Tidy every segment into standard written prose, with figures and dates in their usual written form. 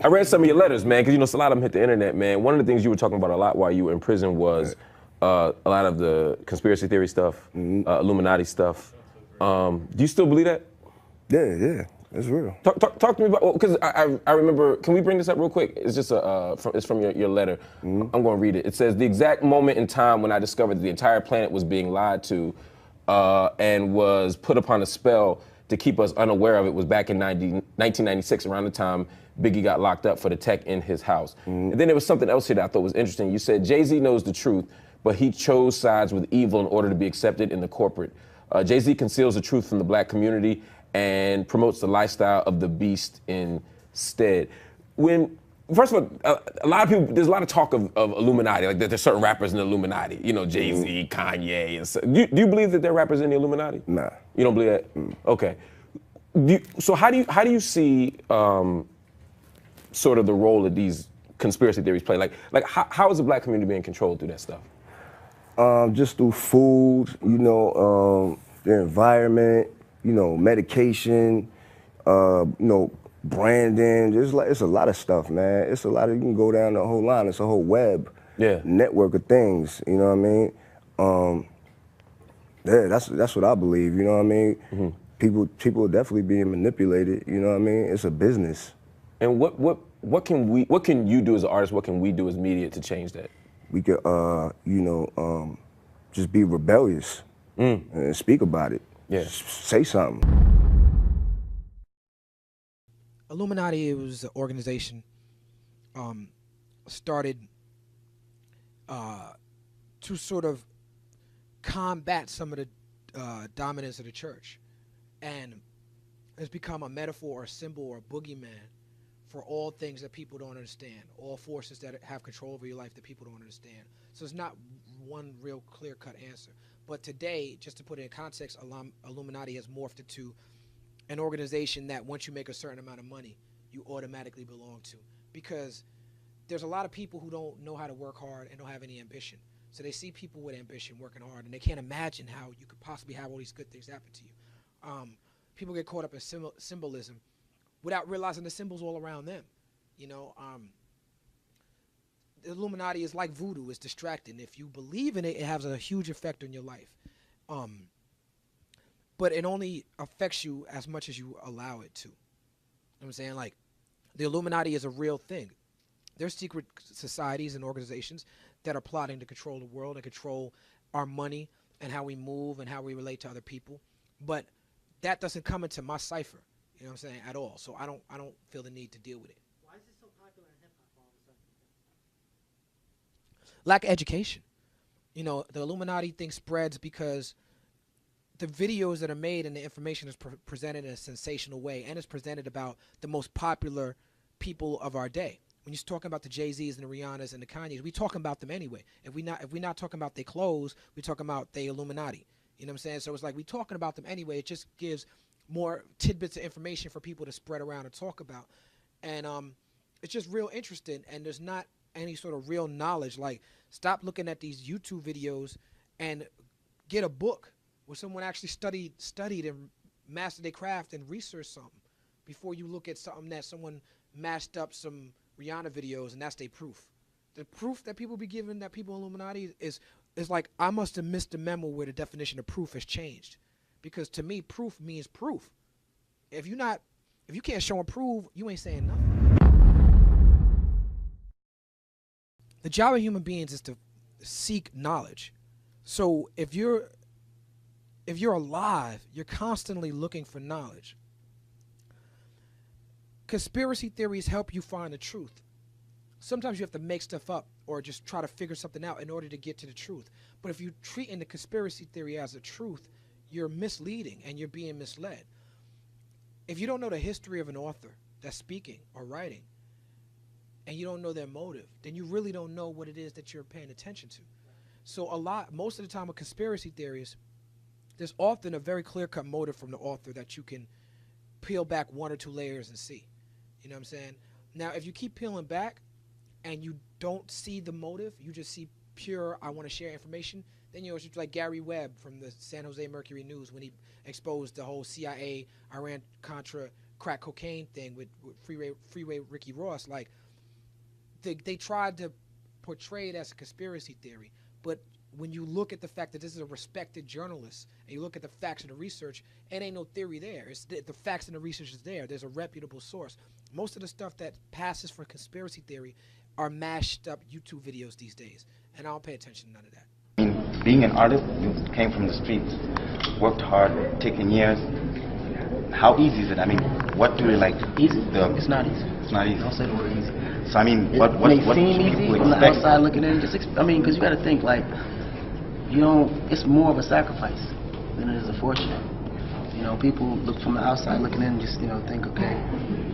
I read some of your letters, man, because you know a lot of them hit the internet, man. One of the things you were talking about a lot while you were in prison was a lot of the conspiracy theory stuff, Illuminati stuff. Do you still believe that? Yeah, it's real. Talk to me about, because I remember, can we bring this up real quick? It's just it's from your letter. I'm going to read it. It says, the exact moment in time when I discovered that the entire planet was being lied to and was put upon a spell to keep us unaware of it was back in 1996, around the time Biggie got locked up for the tech in his house. And then there was something else here that I thought was interesting. You said, Jay-Z knows the truth, but he chose sides with evil in order to be accepted in the corporate. Jay-Z conceals the truth from the black community and promotes the lifestyle of the beast instead. First of all, a lot of people, there's a lot of talk of Illuminati, like there's certain rappers in the Illuminati, you know, Jay-Z, Kanye, and so. Do you believe that they're rappers in the Illuminati? Nah. You don't believe that? Okay. So how do you see sort of the role that these conspiracy theories play? Like how is the black community being controlled through that stuff? Just through food, you know, the environment, you know, medication, you know, branding. It's a lot of stuff, man. It's a lot of, you can go down the whole line. It's a whole web network of things. You know what I mean? Yeah, that's what I believe. You know what I mean? People are definitely being manipulated. You know what I mean? It's a business. And what can you do as an artist? What can we do as media to change that? We could, you know, just be rebellious and speak about it. Yeah. Say something. Illuminati was an organization started to sort of combat some of the dominance of the church, and has become a metaphor or a symbol or a boogeyman for all things that people don't understand, all forces that have control over your life that people don't understand. So it's not one real clear-cut answer. But today, just to put it in context, Illuminati has morphed into an organization that once you make a certain amount of money, you automatically belong to. Because there's a lot of people who don't know how to work hard and don't have any ambition. So they see people with ambition working hard, and they can't imagine how you could possibly have all these good things happen to you. People get caught up in symbolism without realizing the symbols all around them. You know, the Illuminati is like voodoo. It's distracting. If you believe in it, it has a huge effect on your life. But it only affects you as much as you allow it to. You know what I'm saying? Like, the Illuminati is a real thing. There's secret societies and organizations that are plotting to control the world and control our money and how we move and how we relate to other people. But that doesn't come into my cipher, you know what I'm saying, at all. So I don't feel the need to deal with it. Why is it so popular in hip-hop all of a sudden? Lack of education. You know, the Illuminati thing spreads because the videos that are made and the information is presented in a sensational way, and it's presented about the most popular people of our day. When you're talking about the Jay-Z's and the Rihannas and the Kanyes, we talking about them anyway. If we're not talking about their clothes, we're talking about the Illuminati. You know what I'm saying? So it's like we talking about them anyway. It just gives more tidbits of information for people to spread around and talk about. And it's just real interesting, and there's not any sort of real knowledge. Like, stop looking at these YouTube videos and get a book where someone actually studied and mastered their craft and researched something before you look at something that someone mashed up some Rihanna videos and that's their proof. The proof that people be giving, that people in Illuminati, is like, I must have missed the memo where the definition of proof has changed. Because to me, proof means proof. If you can't show and prove, you ain't saying nothing. The job of human beings is to seek knowledge. So if you're alive, you're constantly looking for knowledge. Conspiracy theories help you find the truth. Sometimes you have to make stuff up or just try to figure something out in order to get to the truth. But if you're treating the conspiracy theory as a truth, you're misleading and you're being misled. If you don't know the history of an author that's speaking or writing, and you don't know their motive, then you really don't know what it is that you're paying attention to. So most of the time with conspiracy theories, there's often a very clear-cut motive from the author that you can peel back one or two layers and see. You know what I'm saying? Now, if you keep peeling back and you don't see the motive, you just see pure, I want to share information, then it's just like Gary Webb from the San Jose Mercury News when he exposed the whole CIA, Iran-Contra crack cocaine thing with Freeway Ricky Ross. Like they tried to portray it as a conspiracy theory, but when you look at the fact that this is a respected journalist and you look at the facts and the research, it ain't no theory there. It's the facts and the research is there. There's a reputable source. Most of the stuff that passes for conspiracy theory are mashed up YouTube videos these days, and I don't pay attention to none of that. Being an artist, you came from the streets, worked hard, taken years. How easy is it? I mean, what do you like? Easy? It's not easy. It's not easy. Don't say the word easy. So I mean, what seem should easy people from the expect? outside looking in, because you got to think like, it's more of a sacrifice than it is a fortune. People look from the outside looking in, just think, okay,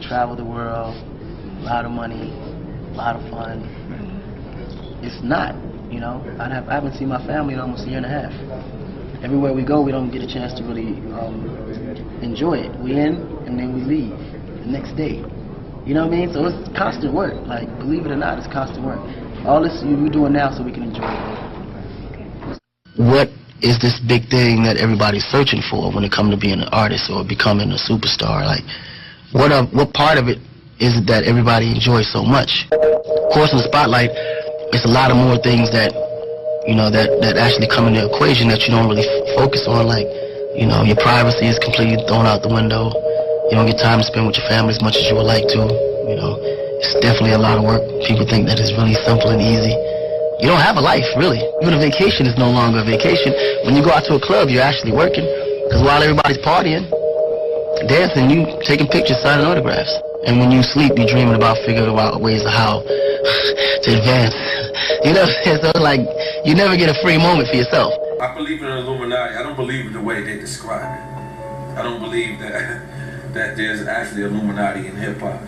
travel the world, a lot of money, a lot of fun. It's not. I haven't seen my family in almost a year and a half. Everywhere we go, we don't get a chance to really enjoy it. We in and then we leave the next day. You know what I mean? So it's constant work. Like, believe it or not, it's constant work. All this we're doing now so we can enjoy it. What is this big thing that everybody's searching for when it comes to being an artist or becoming a superstar? Like, what part of it is it that everybody enjoys so much? Of course, in the spotlight, it's a lot of more things that that actually come in the equation that you don't really focus on. Like, your privacy is completely thrown out the window. You don't get time to spend with your family as much as you would like to. It's definitely a lot of work. People think that it's really simple and easy. You don't have a life, really. Even a vacation is no longer a vacation. When you go out to a club, you're actually working. Because while everybody's partying, dancing, you taking pictures, signing autographs. And when you sleep, you're dreaming about figuring out ways of how to advance. So like, you never get a free moment for yourself. I believe in the Illuminati. I don't believe in the way they describe it. I don't believe that there's actually Illuminati in hip-hop.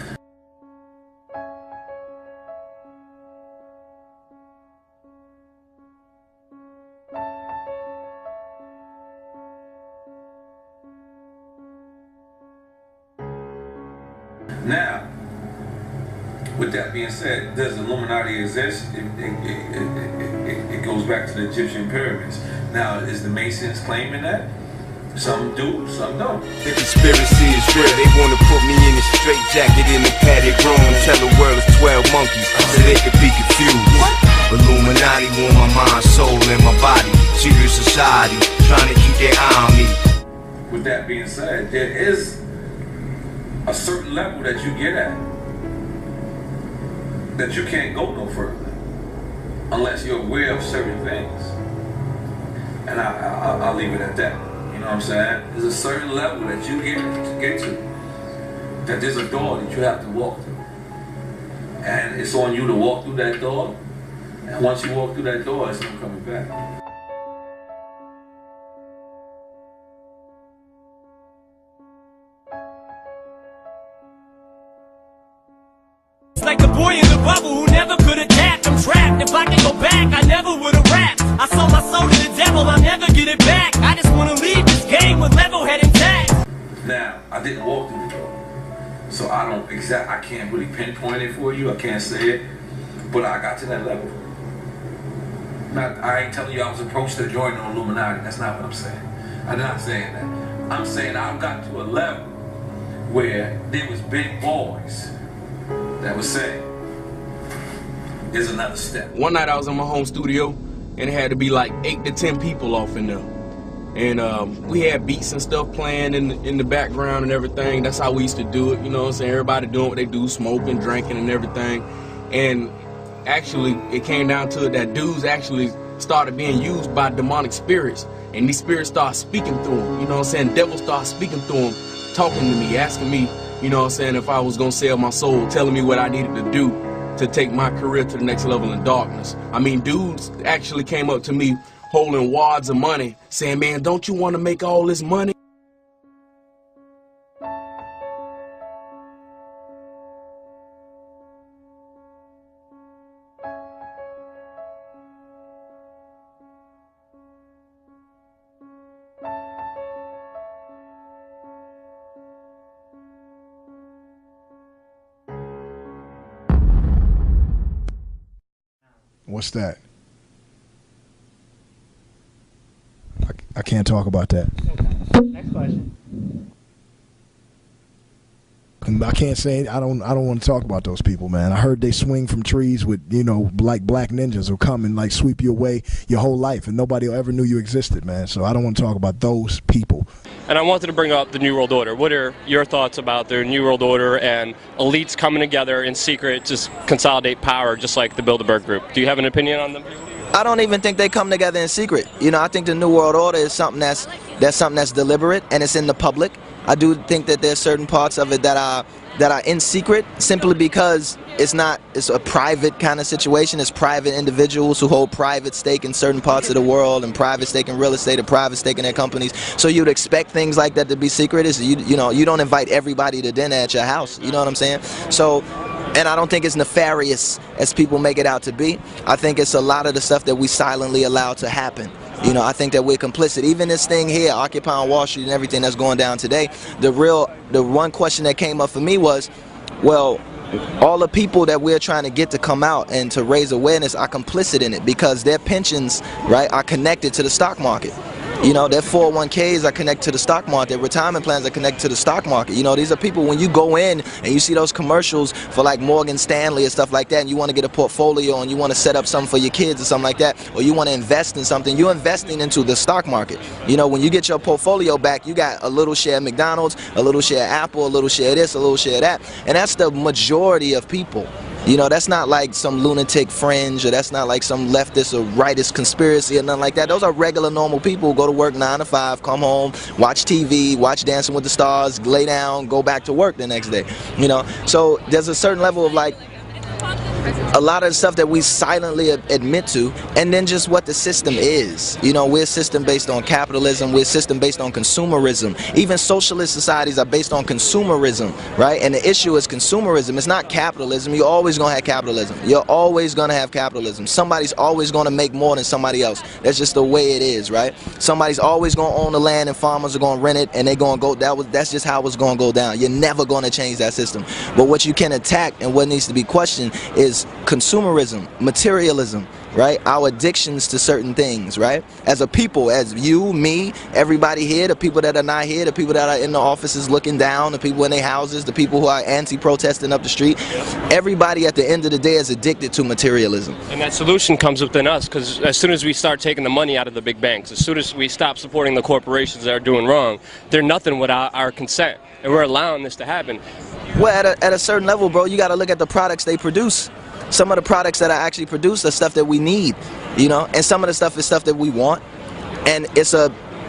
Now, with that being said, does Illuminati exist? It goes back to the Egyptian pyramids. Now, is the Masons claiming that? Some do, some don't. The conspiracy is real. They want to put me in a straight jacket in a padded room. Tell the world it's 12 monkeys so they could be confused. Illuminati want my mind, soul, and my body. Secret society trying to keep their eye on me. With that being said, there is a certain level that you get at that you can't go no further unless you're aware of certain things. And I'll leave it at that. You know what I'm saying? There's a certain level that you get to, that there's a door that you have to walk through. And it's on you to walk through that door. And once you walk through that door, it's not coming back. Like the boy in the bubble who never could adapt. I'm trapped. If I can go back, I never would have rapped. I sold my soul to the devil, I'll never get it back. I just want to leave this game with level head intact. Now, I didn't walk through the door, so I can't really pinpoint it for you. I can't say it, but I got to that level. I ain't telling you I was approached to join the Illuminati. That's not what I'm saying. I'm not saying that. I'm saying I got to a level where there was big boys that was saying, there's another step. One night I was in my home studio, and it had to be like 8 to 10 people off in there. And we had beats and stuff playing in the background and everything. That's how we used to do it, you know what I'm saying? Everybody doing what they do, smoking, drinking, and everything. And actually, it came down to it that dudes actually started being used by demonic spirits. And these spirits started speaking through them, you know what I'm saying? Devils started speaking through them, talking to me, asking me, you know what I'm saying, if I was gonna sell my soul, telling me what I needed to do to take my career to the next level in darkness. I mean, dudes actually came up to me holding wads of money, saying, man, don't you want to make all this money? What's that? I can't talk about that. Okay. Next question. and I can't say I don't want to talk about those people, man. I heard they swing from trees with, you know, like black ninjas who come and like sweep you away your whole life, and nobody ever knew you existed, man. So I don't want to talk about those people. And I wanted to bring up the New World Order. What are your thoughts about the New World Order and elites coming together in secret to consolidate power, just like the Bilderberg Group? Do you have an opinion on them? I don't even think they come together in secret. You know, I think the New World Order is something that's something that's deliberate and it's in the public. I do think that there's certain parts of it that are in secret, simply because it's a private kind of situation. It's private individuals who hold private stake in certain parts of the world, and private stake in real estate, or private stake in their companies. So you'd expect things like that to be secret. You know, you don't invite everybody to dinner at your house. You know what I'm saying? So, and I don't think it's nefarious as people make it out to be. I think it's a lot of the stuff that we silently allow to happen. You know, I think that we're complicit. Even this thing here, Occupying Wall Street and everything that's going down today, the one question that came up for me was, well, all the people that we're trying to get to come out and to raise awareness are complicit in it, because their pensions, right, are connected to the stock market. You know, their 401ks are connected to the stock market. Their retirement plans are connected to the stock market. You know, these are people, when you go in and you see those commercials for like Morgan Stanley and stuff like that, and you want to get a portfolio and you want to set up something for your kids or something like that, or you want to invest in something, you're investing into the stock market. You know, when you get your portfolio back, you got a little share of McDonald's, a little share of Apple, a little share of this, a little share of that. And that's the majority of people. You know, that's not like some lunatic fringe, or that's not like some leftist or rightist conspiracy or nothing like that. Those are regular, normal people who go to work 9 to 5, come home, watch TV, watch Dancing with the Stars, lay down, go back to work the next day. You know, so there's a certain level of like, a lot of the stuff that we silently admit to, and then just what the system is. You know, we're a system based on capitalism, we're a system based on consumerism. Even socialist societies are based on consumerism, right? And the issue is consumerism. It's not capitalism. You're always going to have capitalism. You're always going to have capitalism. Somebody's always going to make more than somebody else. That's just the way it is, right? Somebody's always going to own the land, and farmers are going to rent it, and they're going to go, that's just how it's going to go down. You're never going to change that system. But what you can attack and what needs to be questioned is consumerism, materialism, right? Our addictions to certain things, right? As a people, as you, me, everybody here, the people that are not here, the people that are in the offices looking down, the people in their houses, the people who are anti-protesting up the street, everybody at the end of the day is addicted to materialism. And that solution comes within us, because as soon as we start taking the money out of the big banks, as soon as we stop supporting the corporations that are doing wrong, they're nothing without our consent, and we're allowing this to happen. Well, at a certain level, bro, you got to look at the products they produce. Some of the products that are actually produced are stuff that we need, you know, and some of the stuff is stuff that we want, and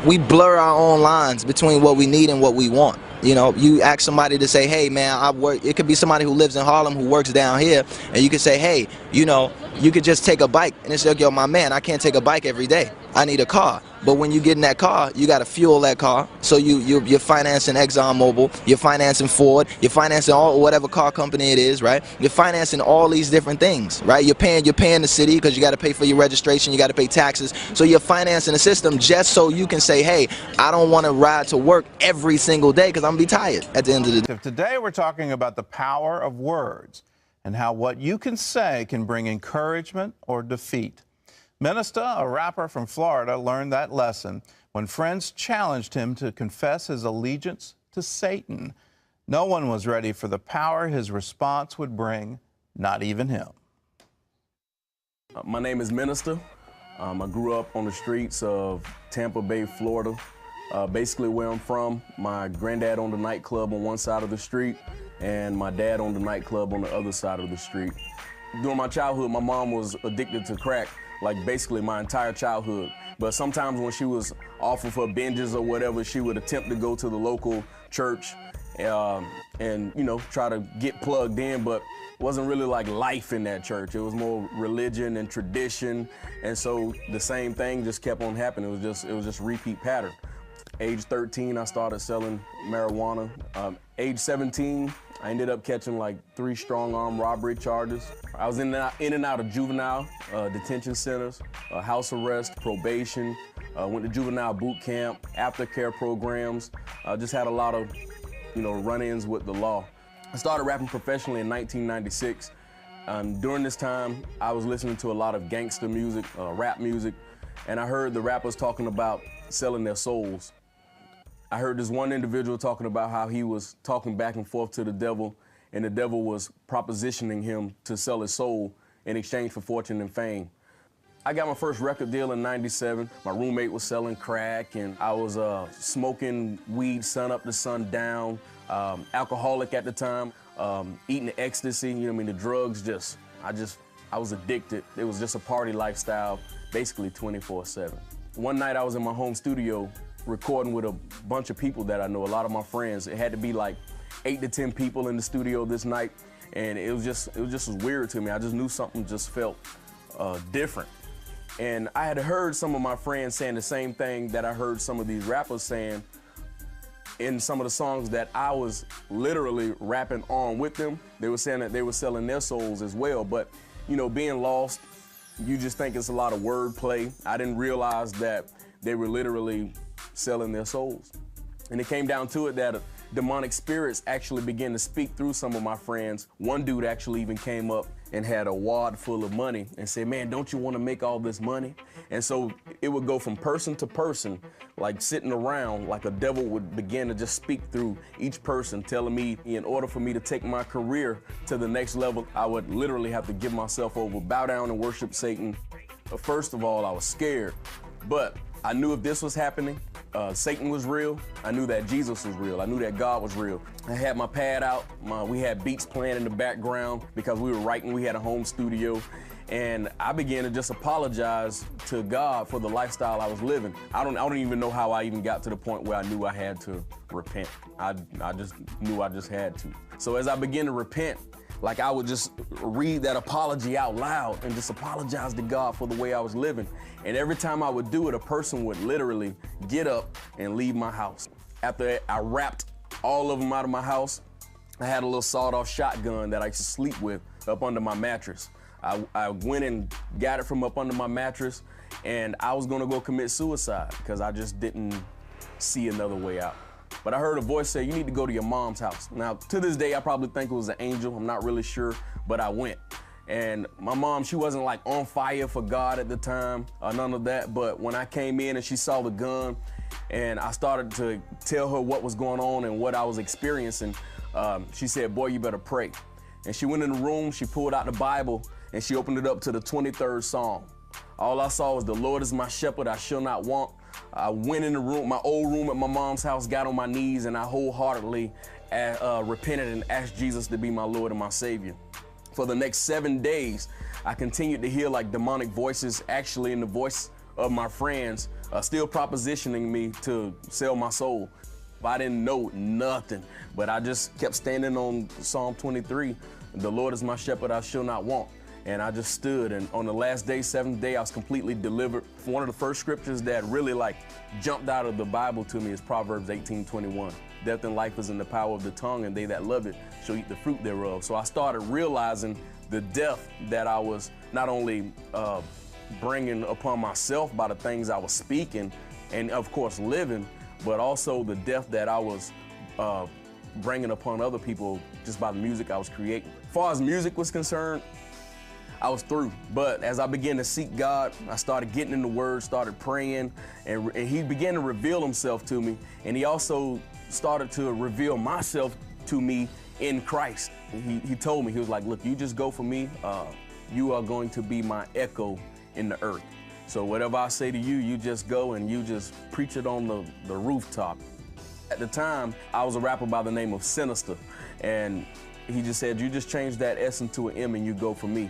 we blur our own lines between what we need and what we want. You know, you ask somebody to say, hey man, I work, it could be somebody who lives in Harlem who works down here, and you could say, hey, you know, you could just take a bike, and it's like, yo, my man, I can't take a bike every day. I need a car. But when you get in that car, you got to fuel that car. So you're financing ExxonMobil, you're financing Ford, you're financing all whatever car company it is, right? You're financing all these different things, right? You're paying the city because you got to pay for your registration, you got to pay taxes. So you're financing the system just so you can say, hey, I don't want to ride to work every single day because I'm gonna be tired at the end of the day. Today we're talking about the power of words and how what you can say can bring encouragement or defeat. Minister, a rapper from Florida, learned that lesson when friends challenged him to confess his allegiance to Satan. No one was ready for the power his response would bring, not even him. My name is Minister. I grew up on the streets of Tampa Bay, Florida. Basically where I'm from, my granddad owned a nightclub on one side of the street, and my dad owned a nightclub on the other side of the street. During my childhood, my mom was addicted to crack, like basically my entire childhood. But sometimes when she was off of her binges or whatever, she would attempt to go to the local church and, you know, try to get plugged in, but it wasn't really like life in that church. It was more religion and tradition, and so the same thing just kept on happening. It was just repeat pattern. Age 13, I started selling marijuana. Age 17, I ended up catching like 3 strong-arm robbery charges. I was in and out of juvenile detention centers, house arrest, probation, went to juvenile boot camp, aftercare programs. Just had a lot of, you know, run-ins with the law. I started rapping professionally in 1996. During this time, I was listening to a lot of gangster music, rap music, and I heard the rappers talking about selling their souls. I heard this one individual talking about how he was talking back and forth to the devil, and the devil was propositioning him to sell his soul in exchange for fortune and fame. I got my first record deal in '97. My roommate was selling crack, and I was smoking weed sun up to sundown, alcoholic at the time, eating ecstasy, you know what I mean, the drugs I was addicted. It was just a party lifestyle, basically 24/7. One night I was in my home studio recording with a bunch of people that I know, a lot of my friends. It had to be like 8 to 10 people in the studio this night, and it was just weird to me. I just knew something just felt different. And I had heard some of my friends saying the same thing that I heard some of these rappers saying in some of the songs that I was literally rapping on with them. They were saying that they were selling their souls as well. But, you know, being lost, you just think it's a lot of wordplay. I didn't realize that they were literally selling their souls. And it came down to it that demonic spirits actually began to speak through some of my friends. One dude actually even came up and had a wad full of money and said, man, don't you want to make all this money? And so it would go from person to person, like sitting around, like a devil would begin to just speak through each person, telling me in order for me to take my career to the next level, I would literally have to give myself over, bow down and worship Satan. But first of all, I was scared, but I knew if this was happening, Satan was real. I knew that Jesus was real. I knew that God was real. I had my pad out. We had beats playing in the background because we were writing. We had a home studio. And I began to just apologize to God for the lifestyle I was living. I don't even know how I even got to the point where I knew I had to repent. I just knew I just had to. So as I began to repent, like I would just read that apology out loud and just apologize to God for the way I was living. And every time I would do it, a person would literally get up and leave my house. After I wrapped all of them out of my house, I had a little sawed-off shotgun that I used to sleep with up under my mattress. I went and got it from up under my mattress, and I was gonna go commit suicide because I just didn't see another way out. But I heard a voice say, you need to go to your mom's house. Now, to this day, I probably think it was an angel. I'm not really sure, but I went. And my mom, she wasn't like on fire for God at the time, none of that. But when I came in and she saw the gun and I started to tell her what was going on and what I was experiencing, she said, boy, you better pray. And she went in the room, she pulled out the Bible, and she opened it up to the 23rd Psalm. All I saw was, the Lord is my shepherd, I shall not want. I went in the room, my old room at my mom's house, got on my knees, and I wholeheartedly repented and asked Jesus to be my Lord and my Savior. For the next 7 days, I continued to hear like demonic voices, actually in the voice of my friends, still propositioning me to sell my soul. I didn't know nothing, but I just kept standing on Psalm 23, the Lord is my shepherd, I shall not want. And I just stood, and on the last day, 7th day, I was completely delivered. One of the first scriptures that really like jumped out of the Bible to me is Proverbs 18:21. Death and life is in the power of the tongue, and they that love it shall eat the fruit thereof. So I started realizing the death that I was not only bringing upon myself by the things I was speaking and of course living, but also the death that I was bringing upon other people just by the music I was creating. As far as music was concerned, I was through. But as I began to seek God, I started getting in the Word, started praying, and He began to reveal Himself to me. And He also started to reveal myself to me in Christ. He told me, He was like, look, you just go for me. You are going to be my echo in the earth. So whatever I say to you, you just go and you just preach it on the rooftop. At the time, I was a rapper by the name of Sinister. And He just said, you just change that S into an M and you go for me.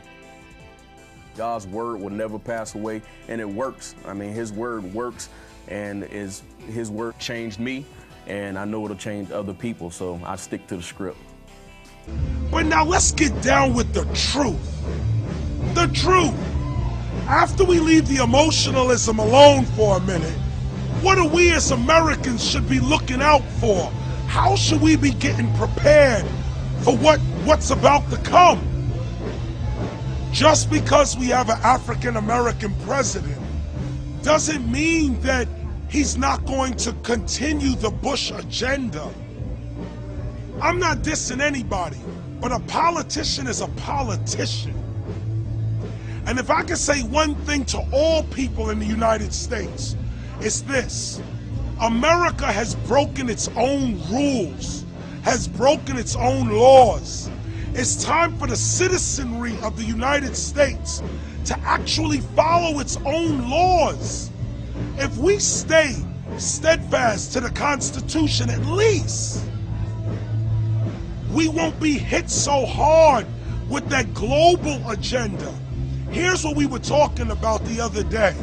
God's word will never pass away, and it works. I mean, His word works, and His word changed me, and I know it'll change other people, so I stick to the script. But now let's get down with the truth. The truth. After we leave the emotionalism alone for a minute, what do we as Americans should be looking out for? How should we be getting prepared for what's about to come? Just because we have an African-American president doesn't mean that he's not going to continue the Bush agenda. I'm not dissing anybody, but a politician is a politician. And if I can say one thing to all people in the United States, it's this: America has broken its own rules, has broken its own laws. It's time for the citizenry of the United States to actually follow its own laws. If we stay steadfast to the Constitution, at least, we won't be hit so hard with that global agenda. Here's what we were talking about the other day.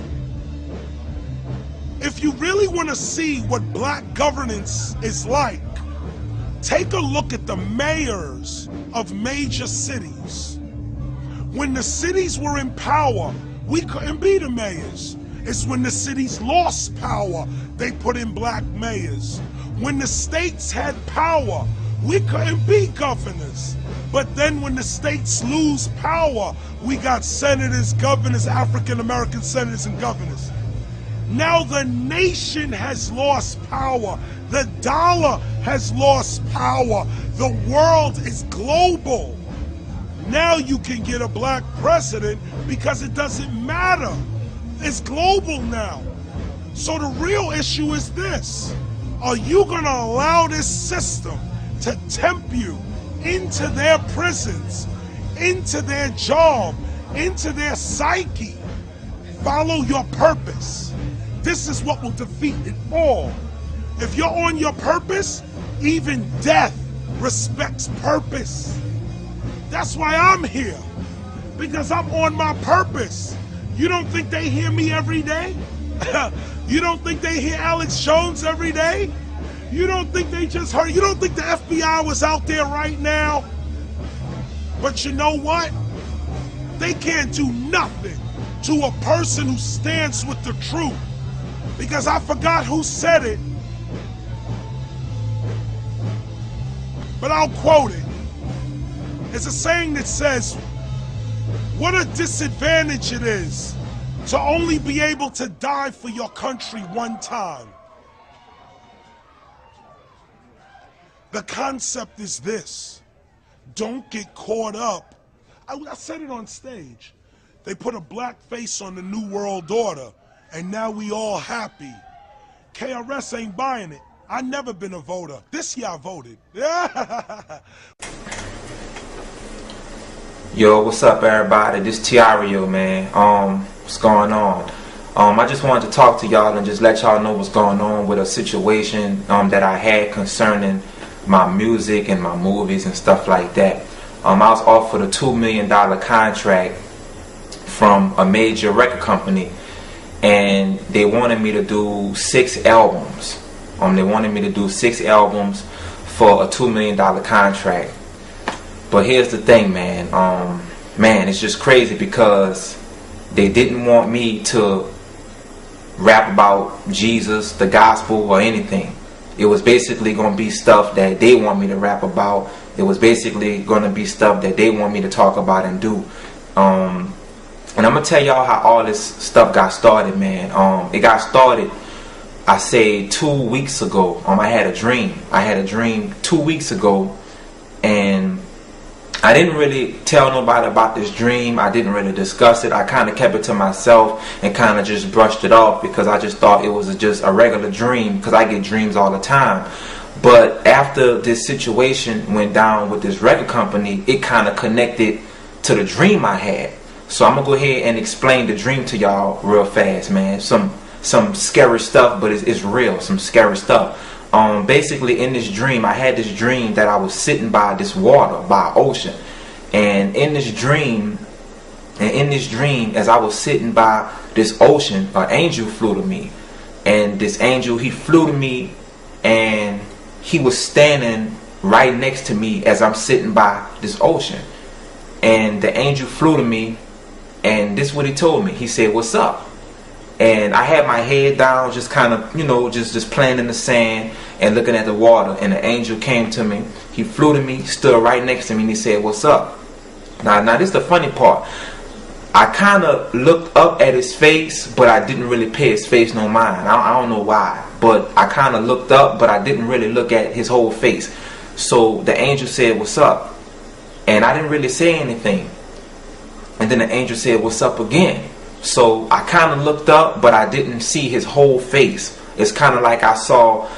If you really want to see what black governance is like, take a look at the mayors of major cities. When the cities were in power, we couldn't be the mayors. It's when the cities lost power, they put in black mayors. When the states had power, we couldn't be governors. But then when the states lose power, we got senators, governors, African-American senators and governors. Now the nation has lost power. The dollar has lost power. The world is global. Now you can get a black president because it doesn't matter. It's global now. So the real issue is this. Are you going to allow this system to tempt you into their prisons, into their job, into their psyche? Follow your purpose. This is what will defeat it all. If you're on your purpose, even death respects purpose. That's why I'm here, because I'm on my purpose. You don't think they hear me every day? You don't think they hear Alex Jones every day? You don't think they just heard? You don't think the FBI was out there right now? But you know what? They can't do nothing to a person who stands with the truth. Because I forgot who said it, but I'll quote it. It's a saying that says, what a disadvantage it is to only be able to die for your country one time. The concept is this: don't get caught up. I said it on stage. They put a black face on the New World Order, and now we all happy. KRS ain't buying it. I never been a voter. This year I voted. Yo, what's up, everybody? This Tiario, man. What's going on? I just wanted to talk to y'all and just let y'all know what's going on with a situation that I had concerning my music and my movies and stuff like that. I was offered a $2 million contract from a major record company, and they wanted me to do 6 albums. They wanted me to do 6 albums for a $2 million contract. But here's the thing, man. Man, it's just crazy because they didn't want me to rap about Jesus, the gospel, or anything. It was basically going to be stuff that they want me to rap about. It was basically going to be stuff that they want me to talk about and do. And I'm going to tell y'all how all this stuff got started, man. It got started, I say, 2 weeks ago. I had a dream. I had a dream 2 weeks ago, and I didn't really tell nobody about this dream. I didn't really discuss it. I kind of kept it to myself and kind of just brushed it off because I just thought it was just a regular dream, because I get dreams all the time. But after this situation went down with this record company, it kind of connected to the dream I had. So I'm going to go ahead and explain the dream to y'all real fast, man. Some scary stuff, but it's real, some scary stuff. Basically in this dream, I had this dream that I was sitting by this water, by ocean. And in this dream, as I was sitting by this ocean, an angel flew to me. And this angel, he flew to me, and he was standing right next to me as I'm sitting by this ocean. And the angel flew to me, and this is what he told me. He said, "What's up?" And I had my head down, just kind of, you know, just playing in the sand and looking at the water. And the angel came to me. He flew to me, stood right next to me, and he said, "What's up?" Now this is the funny part. I kind of looked up at his face, but I didn't really pay his face no mind. I don't know why. But I kind of looked up, but I didn't really look at his whole face. So the angel said, "What's up?" And I didn't really say anything. And then the angel said, "What's up?" again. So I kind of looked up, but I didn't see his whole face. it's kind of like I saw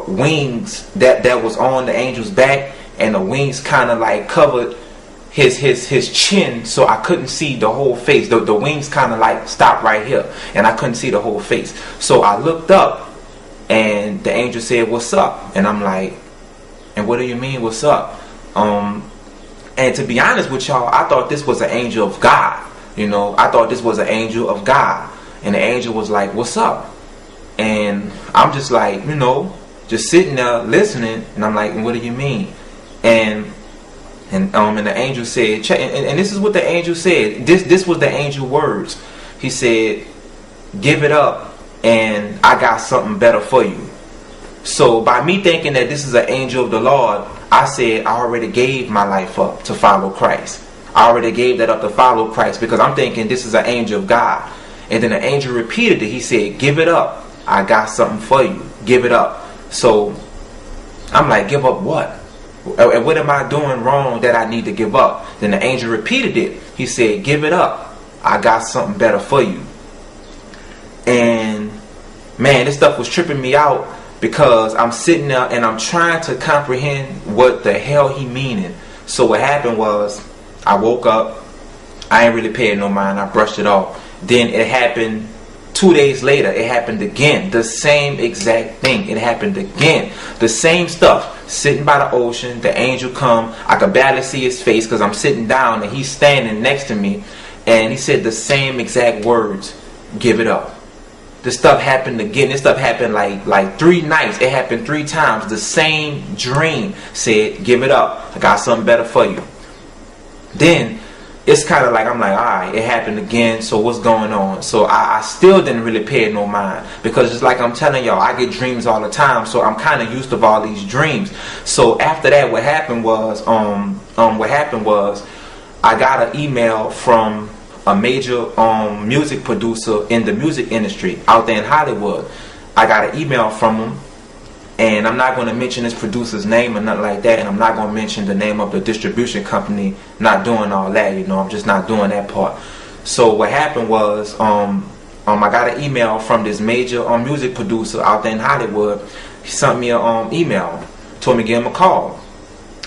wings that was on the angel's back, and the wings kind of like covered his chin, so I couldn't see the whole face. The wings kind of like stopped right here, and I couldn't see the whole face. So I looked up, and the angel said, "What's up?" And I'm like, "And what do you mean, what's up?" And to be honest with y'all, I thought this was an angel of God. You know, I thought this was an angel of God. And the angel was like, "What's up?" And I'm just like, you know, just sitting there listening. And I'm like, "What do you mean?" And the angel said, and this is what the angel said. This was the angel words. He said, "Give it up, and I got something better for you." So by me thinking that this is an angel of the Lord, I said, I already gave my life up to follow Christ. I already gave that up to follow Christ, because I'm thinking this is an angel of God. And then the angel repeated it. He said, "Give it up. I got something for you. Give it up." So I'm like, give up what? And what am I doing wrong that I need to give up? Then the angel repeated it. He said, "Give it up. I got something better for you." And man, this stuff was tripping me out, because I'm sitting there and I'm trying to comprehend what the hell he meaning. So what happened was, I woke up, I ain't really paying no mind, I brushed it off. Then it happened 2 days later, it happened again. The same exact thing, it happened again. The same stuff, sitting by the ocean, the angel come, I could barely see his face because I'm sitting down and he's standing next to me, and he said the same exact words, "Give it up." This stuff happened again. This stuff happened like 3 nights. It happened 3 times. The same dream said, "Give it up. I got something better for you." Then it's kind of like, I'm like, all right, it happened again. So what's going on? So I still didn't really pay no mind, because just like I'm telling y'all, I get dreams all the time. So I'm kind of used to all these dreams. So after that, what happened was I got an email from a major music producer in the music industry out there in Hollywood. I got an email from him, and I'm not going to mention this producer's name or nothing like that, and I'm not going to mention the name of the distribution company. Not doing all that, you know, I'm just not doing that part. So what happened was I got an email from this major music producer out there in Hollywood. He sent me an email, told me to give him a call.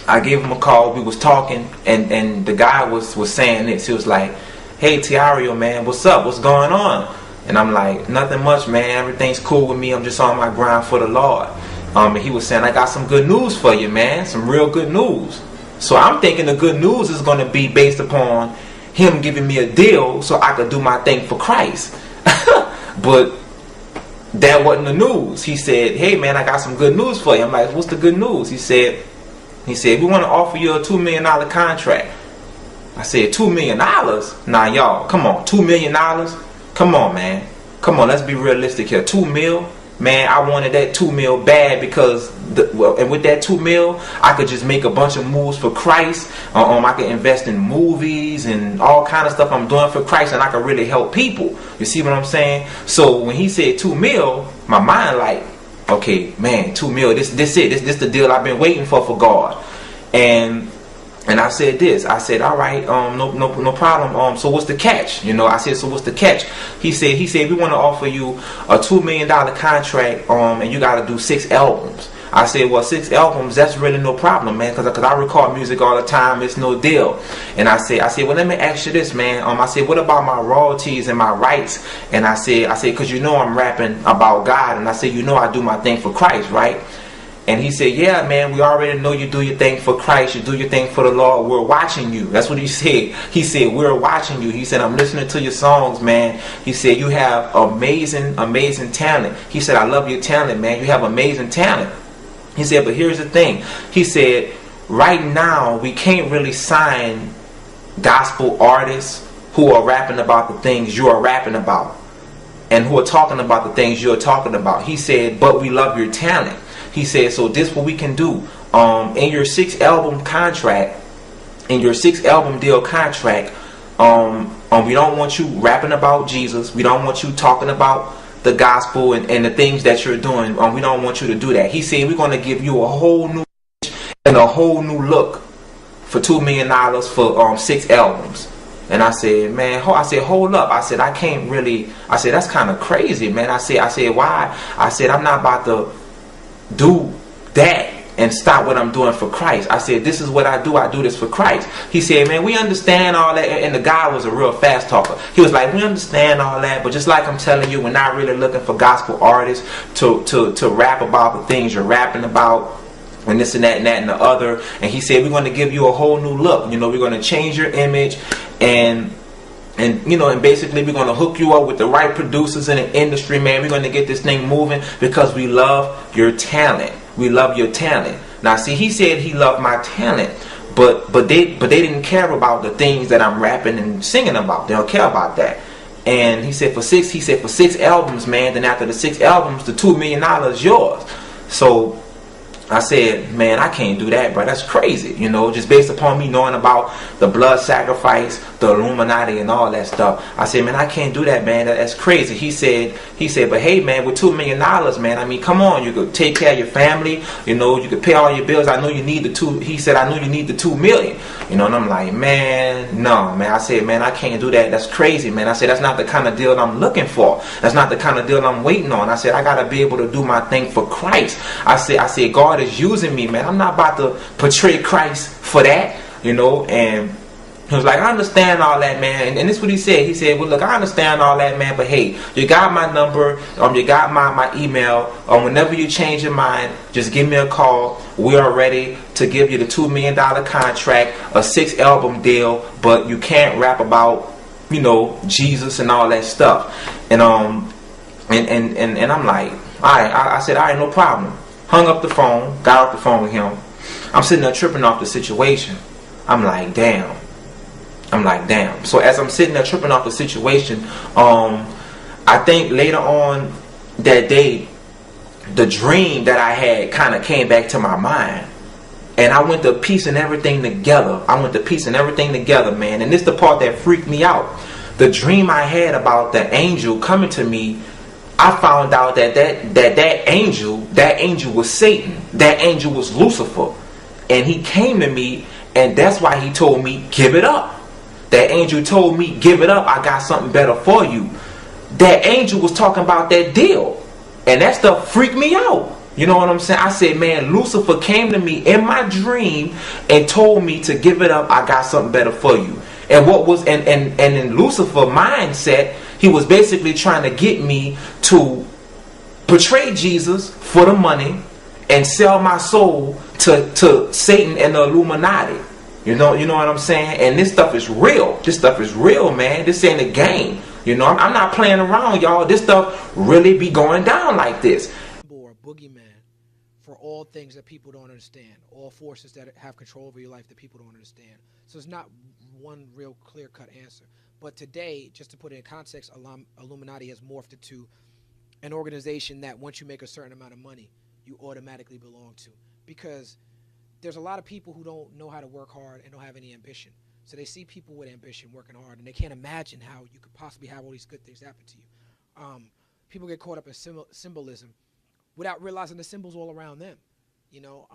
I gave him a call, we was talking, and the guy was saying this. He was like, "Hey Tiario, man, what's up? What's going on?" And I'm like, "Nothing much, man. Everything's cool with me. I'm just on my grind for the Lord." And he was saying, "I got some good news for you, man. Some real good news." So I'm thinking the good news is going to be based upon him giving me a deal so I could do my thing for Christ. But that wasn't the news. He said, "Hey, man, I got some good news for you." I'm like, "What's the good news?" He said, "We want to offer you a $2 million contract." I said, $2 million? Nah, y'all, come on, $2 million? Come on, man. Come on, let's be realistic here. 2 mil? Man, I wanted that 2 mil bad, because and with that 2 mil, I could just make a bunch of moves for Christ. I could invest in movies and all kind of stuff I'm doing for Christ, and I could really help people. You see what I'm saying? So when he said 2 mil, my mind like, okay, man, 2 mil, this the deal I've been waiting for God. And I said this. I said, all right, no problem. So what's the catch? You know, I said, so what's the catch? He said, we want to offer you a $2 million contract, and you got to do 6 albums. I said, well, 6 albums, that's really no problem, man, because I record music all the time. It's no deal. And I said, well, let me ask you this, man. I said, what about my royalties and my rights? And I said, because you know I'm rapping about God, and I said, you know I do my thing for Christ, right? And he said, yeah, man, we already know you do your thing for Christ. You do your thing for the Lord. We're watching you. That's what he said. He said, we're watching you. He said, I'm listening to your songs, man. He said, you have amazing, amazing talent. He said, I love your talent, man. You have amazing talent. He said, but here's the thing. He said, right now, we can't really sign gospel artists who are rapping about the things you are rapping about and who are talking about the things you're talking about. He said, but we love your talent. He said, so this what we can do. In your 6 album contract, in your 6 album deal contract, we don't want you rapping about Jesus. We don't want you talking about the gospel and the things that you're doing. We don't want you to do that. He said, we're going to give you a whole new and a whole new look for $2 million for 6 albums. And I said, man, I said, hold up. I said, I can't really, I said, that's kind of crazy, man. I said, why? I said, I'm not about to do that and stop what I'm doing for Christ. I said, this is what I do this for Christ. He said, man, we understand all that. And the guy was a real fast talker. He was like, we understand all that, but just like I'm telling you, we're not really looking for gospel artists to rap about the things you're rapping about, and this and that and that and the other. And he said, we're going to give you a whole new look. You know, we're going to change your image, and you know, and basically we're going to hook you up with the right producers in the industry, man. We're going to get this thing moving because we love your talent. We love your talent. Now, see, he said he loved my talent, but they didn't care about the things that I'm rapping and singing about. They don't care about that. And he said for six albums, man. Then after the 6 albums, the $2 million is yours. So I said, man, I can't do that, bro. That's crazy, you know, just based upon me knowing about the blood sacrifice, the Illuminati, and all that stuff. I said, man, I can't do that, man. That's crazy. He said, but hey, man, with $2 million, man, I mean, come on, you could take care of your family, you know, you could pay all your bills. I know you need the $2. He said, I know you need the $2 million, you know. And I'm like, man, no, man. I said, man, I can't do that. That's crazy, man. I said, that's not the kind of deal I'm looking for. That's not the kind of deal I'm waiting on. I said, I gotta be able to do my thing for Christ. I said, God is using me, man. I'm not about to portray Christ for that, you know. And he was like, I understand all that, man. And this is what he said. He said, well, look, I understand all that, man, but hey, you got my number, you got my email. Whenever you change your mind, just give me a call. We are ready to give you the $2 million contract, a 6-album deal, but you can't rap about, you know, Jesus and all that stuff. And I'm like, all right. I said, all right, no problem. Hung up the phone, got off the phone with him. I'm sitting there tripping off the situation. I'm like, damn. So as I'm sitting there tripping off the situation, I think later on that day, the dream that I had kind of came back to my mind. And I went to piecing everything together. Man. And this is the part that freaked me out. The dream I had about the angel coming to me, I found out that angel was Satan. That angel was Lucifer. And he came to me, and that's why he told me, give it up. That angel told me, give it up. I got something better for you. That angel was talking about that deal. And that stuff freaked me out. You know what I'm saying? I said, man, Lucifer came to me in my dream and told me to give it up. I got something better for you. And what was and in Lucifer mindset, he was basically trying to get me to portray Jesus for the money and sell my soul to Satan and the Illuminati. You know what I'm saying? And this stuff is real. This stuff is real, man. This ain't a game. You know, I'm not playing around, y'all. This stuff really be going down like this. Or a boogeyman for all things that people don't understand, all forces that have control over your life that people don't understand. So it's not one real clear-cut answer. But today, just to put it in context, Illuminati has morphed into an organization that once you make a certain amount of money, you automatically belong to. Because there's a lot of people who don't know how to work hard and don't have any ambition. So they see people with ambition working hard, and they can't imagine how you could possibly have all these good things happen to you. People get caught up in symbolism without realizing the symbols all around them. You know,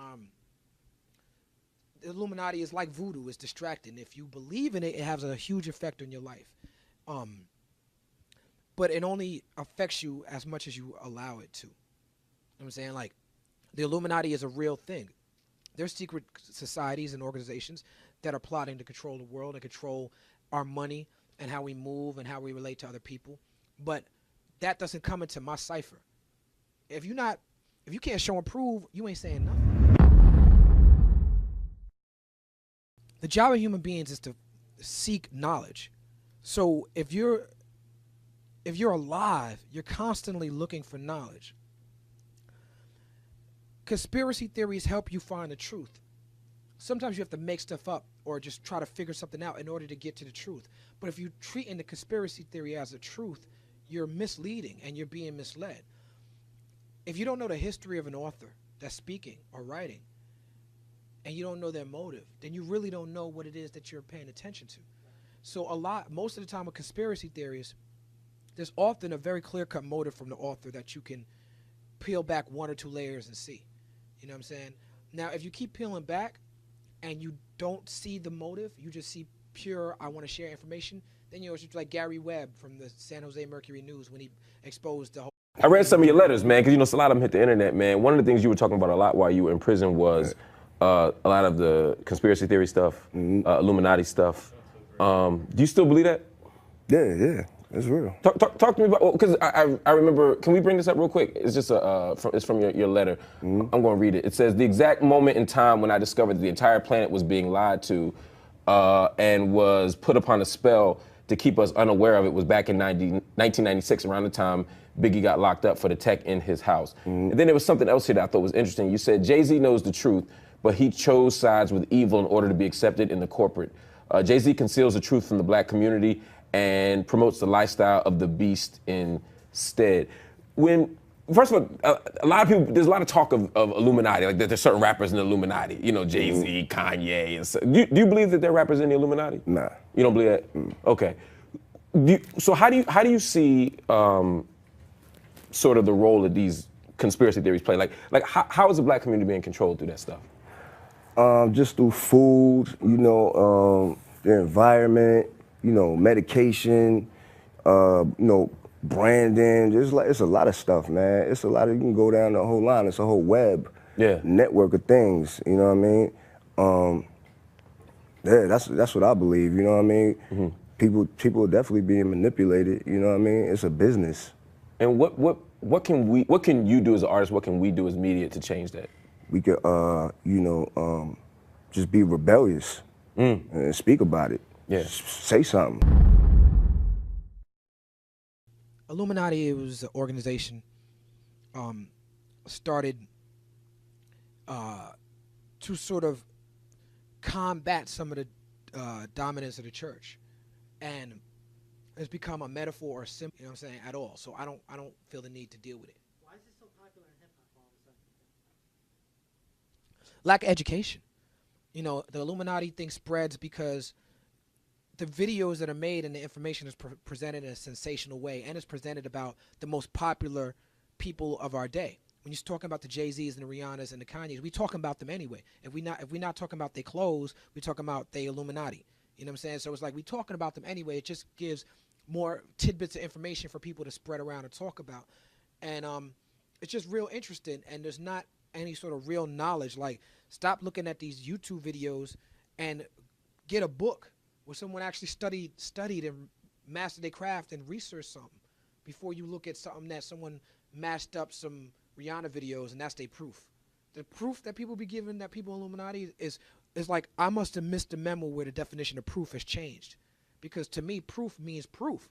the Illuminati is like voodoo. It's distracting. If you believe in it, it has a huge effect on your life. But it only affects you as much as you allow it to. You know what I'm saying? Like, the Illuminati is a real thing. There's secret societies and organizations that are plotting to control the world and control our money and how we move and how we relate to other people. But that doesn't come into my cipher. If you can't show and prove, you ain't saying nothing. The job of human beings is to seek knowledge. So if you're alive, you're constantly looking for knowledge. Conspiracy theories help you find the truth. Sometimes you have to make stuff up or just try to figure something out in order to get to the truth. But if you're treating the conspiracy theory as a truth, you're misleading and you're being misled. If you don't know the history of an author that's speaking or writing, and you don't know their motive, then you really don't know what it is that you're paying attention to. So most of the time with conspiracy theories, there's often a very clear-cut motive from the author that you can peel back 1 or 2 layers and see. You know what I'm saying? Now, if you keep peeling back and you don't see the motive, you just see pure, I want to share information, then it's just like Gary Webb from the San Jose Mercury News when he exposed the whole. I read some of your letters, man, because a lot of them hit the internet, man. One of the things you were talking about a lot while you were in prison was a lot of the conspiracy theory stuff, Illuminati stuff. Do you still believe that? Yeah, it's real. Talk to me about, because I remember, can we bring this up real quick? It's just it's from your letter. I'm going to read it. It says, the exact moment in time when I discovered that the entire planet was being lied to and was put upon a spell to keep us unaware of it was back in 1996, around the time Biggie got locked up for the tech in his house. And then there was something else here that I thought was interesting. You said Jay-Z knows the truth, but he chose sides with evil in order to be accepted in the corporate. Jay-Z conceals the truth from the black community and promotes the lifestyle of the beast instead. First of all, a lot of people, there's a lot of talk of Illuminati, like that there's certain rappers in the Illuminati, Jay-Z, Kanye, and so. Do you believe that they're rappers in the Illuminati? Nah. You don't believe that? Okay. So how do you see sort of the role that these conspiracy theories play? Like how is the black community being controlled through that stuff? Just through food, the environment, medication, branding. It's a lot of stuff, man. It's a lot of, you can go down the whole line. It's a whole web network of things. You know what I mean? Yeah, that's what I believe. You know what I mean? People are definitely being manipulated. You know what I mean? It's a business. And what can you do as an artist? What can we do as media to change that? We could, just be rebellious and speak about it. Yeah. Say something. Illuminati, it was an organization started to sort of combat some of the dominance of the church, and it's become a metaphor or symbol, you know what I'm saying, at all. So I don't feel the need to deal with it. Why is it so popular in hip hop all of a sudden? Lack of education. The Illuminati thing spreads because the videos that are made and the information is presented in a sensational way, and it's presented about the most popular people of our day. When you're talking about the Jay-Z's and the Rihanna's and the Kanye's, we talking about them anyway. If we're not talking about their clothes, we're talking about the Illuminati. You know what I'm saying? So it's like we talking about them anyway. It just gives more tidbits of information for people to spread around and talk about. And it's just real interesting, and there's not any sort of real knowledge. Like, stop looking at these YouTube videos and get a book where someone actually studied and mastered their craft and researched something before you look at something that someone mashed up some Rihanna videos and that's their proof. The proof that people be giving, that people Illuminati, is like, I must have missed the memo where the definition of proof has changed. Because to me, proof means proof.